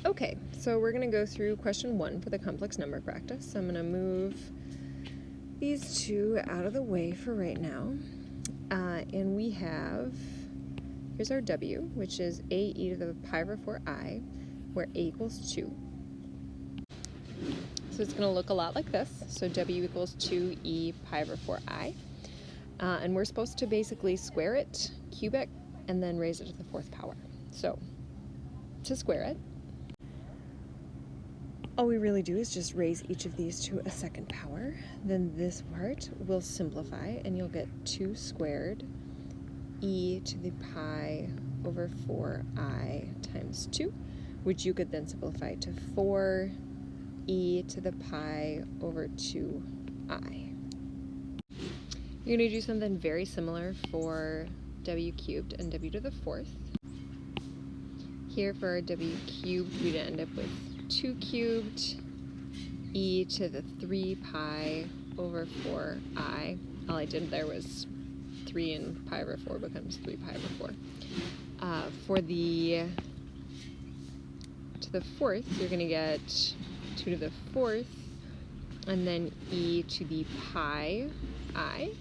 Okay, so we're going to go through question 1 for the complex number practice. I'm going to move these two out of the way for right now. And we have, here's our w, which is a e to the pi over 4I, where a equals 2. So it's going to look a lot like this. So w equals 2e pi over 4I. And we're supposed to basically square it, cube it, and then raise it to the 4th power. So to square it, all we really do is just raise each of these to a 2nd power. Then this part will simplify, and you'll get 2 squared e to the pi over 4I times 2, which you could then simplify to 4 e to the pi over 2I. You're going to do something very similar for w cubed and w to the 4th. Here for our w cubed, we'd end up with 2 cubed e to the 3 pi over 4I. All I did there was 3 and pi over 4 becomes 3 pi over 4. For the to the 4th, you're going to get 2 to the 4th, and then e to the pi I.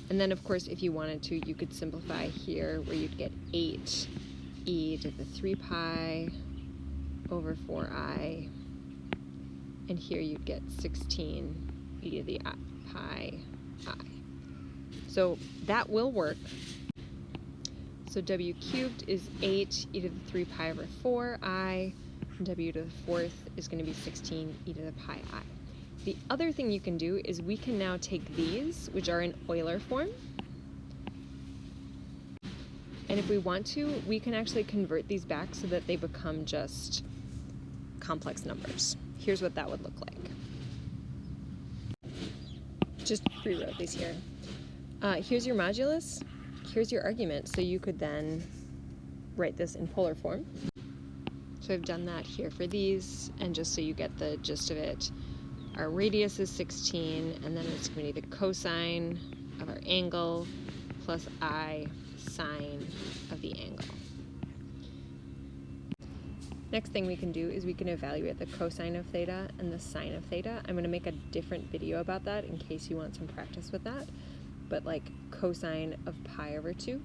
And then, of course, if you wanted to, you could simplify here, where you'd get 8 e to the 3 pi over 4I, and here you'd get 16 e to the pi I. So that will work. So w cubed is 8 e to the 3 pi over 4I, and w to the 4th is going to be 16 e to the pi I. The other thing you can do is we can now take these, which are in Euler form, and if we want to, we can actually convert these back so that they become just complex numbers. Here's what that would look like. Just rewrote these here. Here's your modulus, here's your argument, so you could then write this in polar form. So I've done that here for these, and just so you get the gist of it, our radius is 16, and then it's going to be the cosine of our angle plus I sine of the angle. Next thing we can do is we can evaluate the cosine of theta and the sine of theta. I'm going to make a different video about that in case you want some practice with that. But like cosine of pi over 2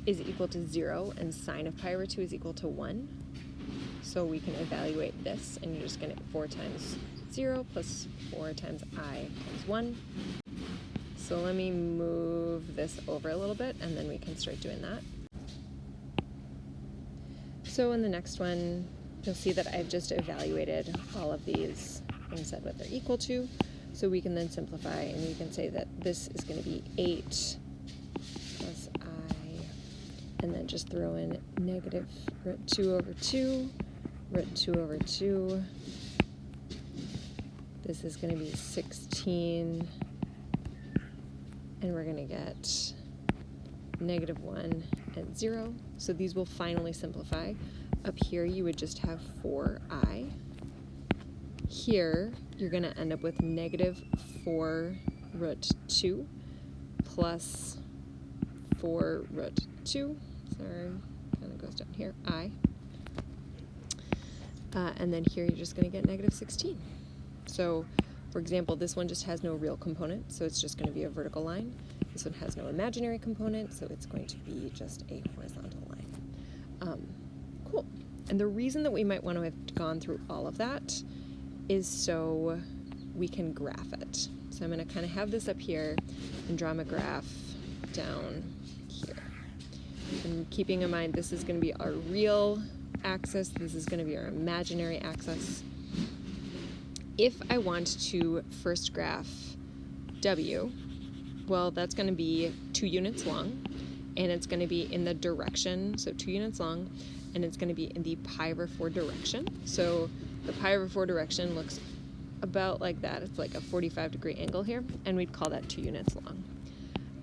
is equal to 0, and sine of pi over 2 is equal to 1. So we can evaluate this, and you're just going to get 4 times 0 plus 4 times I times 1. So let me move this over a little bit, and then we can start doing that. So in the next one, you'll see that I've just evaluated all of these and said what they're equal to. So we can then simplify, and we can say that this is going to be 8 plus I, and then just throw in negative root 2 over 2, root 2 over 2. This is going to be 16, and we're going to get negative 1 and 0. So these will finally simplify. Up here, you would just have 4I. Here, you're going to end up with negative 4 root 2 plus 4 root 2. Sorry, kind of goes down here, I. And then here, you're just going to get negative 16. So, for example, this one just has no real component, so it's just going to be a vertical line. This one has no imaginary component, so it's going to be just a horizontal line. Cool. And the reason that we might want to have gone through all of that is so we can graph it. So I'm going to kind of have this up here and draw my graph down here. And keeping in mind this is going to be our real axis, this is going to be our imaginary axis. If I want to first graph w, well, that's going to be 2 units long, and it's going to be in the direction, so 2 units long, and it's going to be in the pi over 4 direction. So the pi over 4 direction looks about like that. It's like a 45-degree angle here, and we'd call that 2 units long.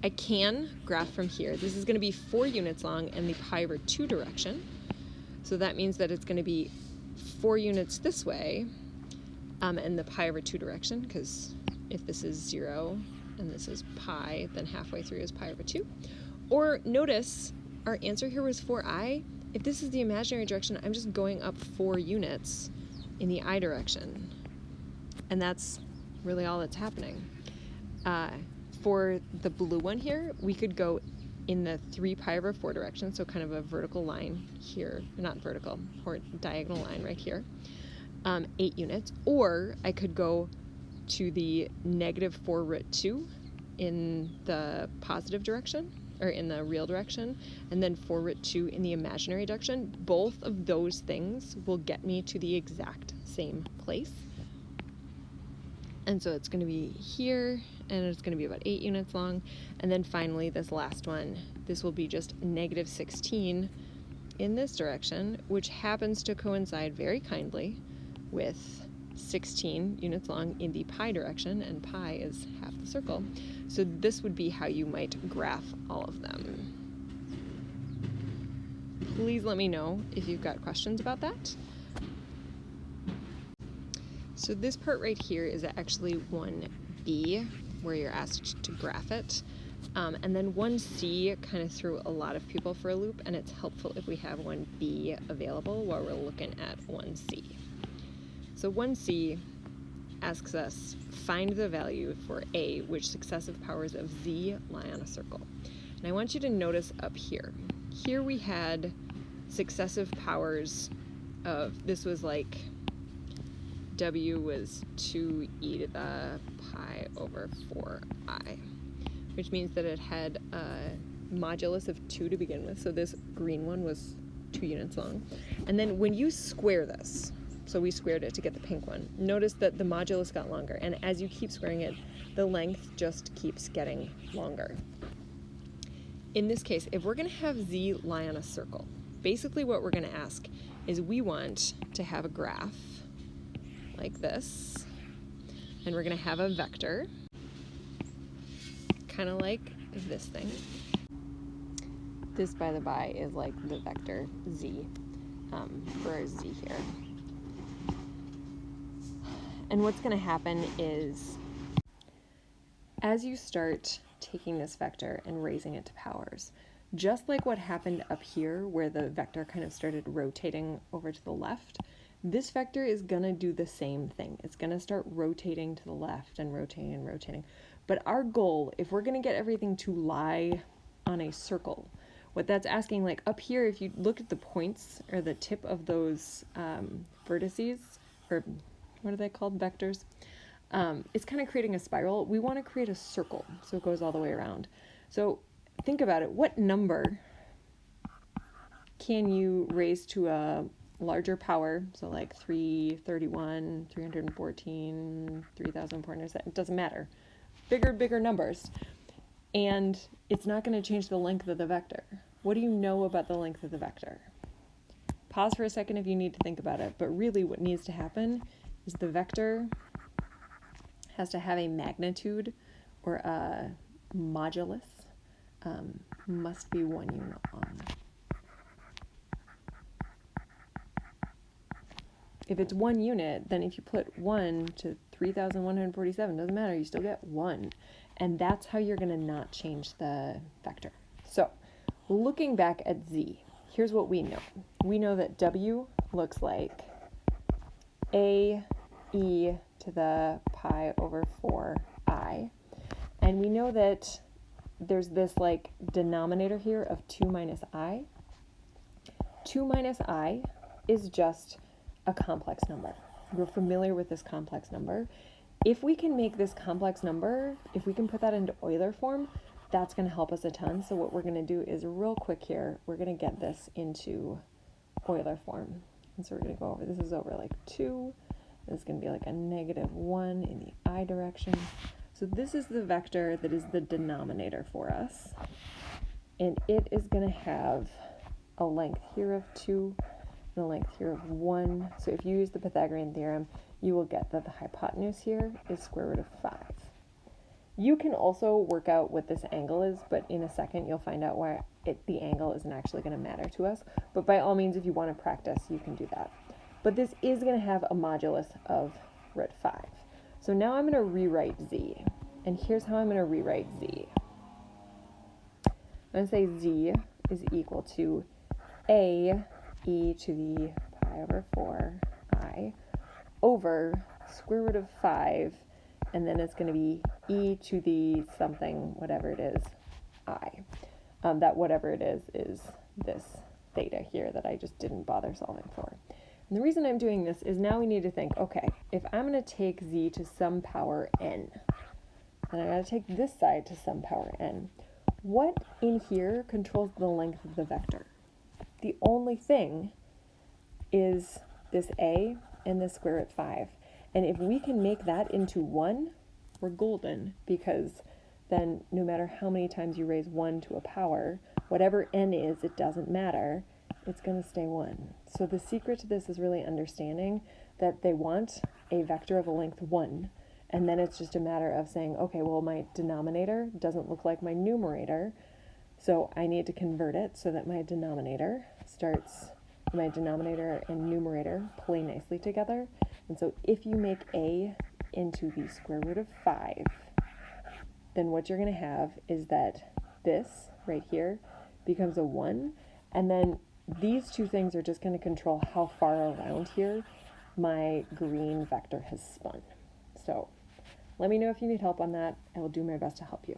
I can graph from here. This is going to be 4 units long in the pi over 2 direction, so that means that it's going to be 4 units this way, in the pi over 2 direction, because if this is 0 and this is pi, then halfway through is pi over 2. Or notice our answer here was 4i. if this is the imaginary direction, I'm just going up 4 units in the I direction. And that's really all that's happening. For the blue one here, we could go in the 3 pi over 4 direction, so kind of a vertical line here, not vertical, or diagonal line right here, 8 units, or I could go to the negative 4 root 2 in the positive direction, or in the real direction, and then 4 root 2 in the imaginary direction. Both of those things will get me to the exact same place. And so it's going to be here, and it's going to be about 8 units long. And then finally, this last one, this will be just negative 16 in this direction, which happens to coincide very kindly with 16 units long in the pi direction, and pi is half the circle. So this would be how you might graph all of them. Please let me know if you've got questions about that. So this part right here is actually 1b, where you're asked to graph it. And then 1c kind of threw a lot of people for a loop, and it's helpful if we have 1b available while we're looking at 1c. So 1c asks us, find the value for a which successive powers of z lie on a circle. And I want you to notice up here. Here we had successive powers of, this was like, w was 2e to the pi over 4i, which means that it had a modulus of 2 to begin with. So this green one was 2 units long. And then when you square this, so we squared it to get the pink one, notice that the modulus got longer. And as you keep squaring it, the length just keeps getting longer. In this case, if we're going to have z lie on a circle, basically what we're going to ask is we want to have a graph like this, and we're going to have a vector, kind of like this thing. This, by the by, is like the vector z for our z here. And what's going to happen is, as you start taking this vector and raising it to powers, just like what happened up here where the vector kind of started rotating over to the left, this vector is going to do the same thing. It's going to start rotating to the left and rotating and rotating. But our goal, if we're going to get everything to lie on a circle, what that's asking, like up here, if you look at the points or the tip of those vertices, or what are they called, vectors? It's kind of creating a spiral. We want to create a circle so it goes all the way around. So think about it. What number can you raise to a larger power? So like 331, 314, 3,400, it doesn't matter. Bigger numbers. And it's not going to change the length of the vector. What do you know about the length of the vector? Pause for a second if you need to think about it. But really what needs to happen is the vector has to have a magnitude, or a modulus, must be 1 unit long. If it's 1 unit, then if you put 1 to 3,147, doesn't matter, you still get 1. And that's how you're going to not change the vector. So, looking back at z, here's what we know. We know that w looks like a e to the pi over 4i. And we know that there's this like denominator here of 2 minus i. 2 minus i is just a complex number. We're familiar with this complex number. If we can make this complex number, if we can put that into Euler form, that's going to help us a ton. So what we're going to do is real quick here, we're going to get this into Euler form. And so we're going to go over, this is over like 2. This is going to be like a negative 1 in the I direction. So this is the vector that is the denominator for us. And it is going to have a length here of 2 and a length here of 1. So if you use the Pythagorean theorem, you will get that the hypotenuse here is square root of 5. You can also work out what this angle is, but in a second you'll find out why the angle isn't actually going to matter to us. But by all means, if you want to practice, you can do that. But this is going to have a modulus of root 5. So now I'm going to rewrite z. And here's how I'm going to rewrite z. I'm going to say z is equal to a e to the pi over 4I over square root of 5, and then it's going to be e to the something, whatever it is, I. That whatever it is this theta here that I just didn't bother solving for. And the reason I'm doing this is now we need to think, okay, if I'm going to take z to some power n, then I got to take this side to some power n. What in here controls the length of the vector? The only thing is this a and this square root 5. And if we can make that into 1, we're golden, because then no matter how many times you raise 1 to a power, whatever n is, it doesn't matter, it's going to stay 1. So the secret to this is really understanding that they want a vector of a length 1, and then it's just a matter of saying, okay, well, my denominator doesn't look like my numerator, so I need to convert it so that my denominator and numerator play nicely together. And so if you make a into the square root of 5, then what you're going to have is that this right here becomes a 1, and then these two things are just going to control how far around here my green vector has spun. So let me know if you need help on that. I will do my best to help you.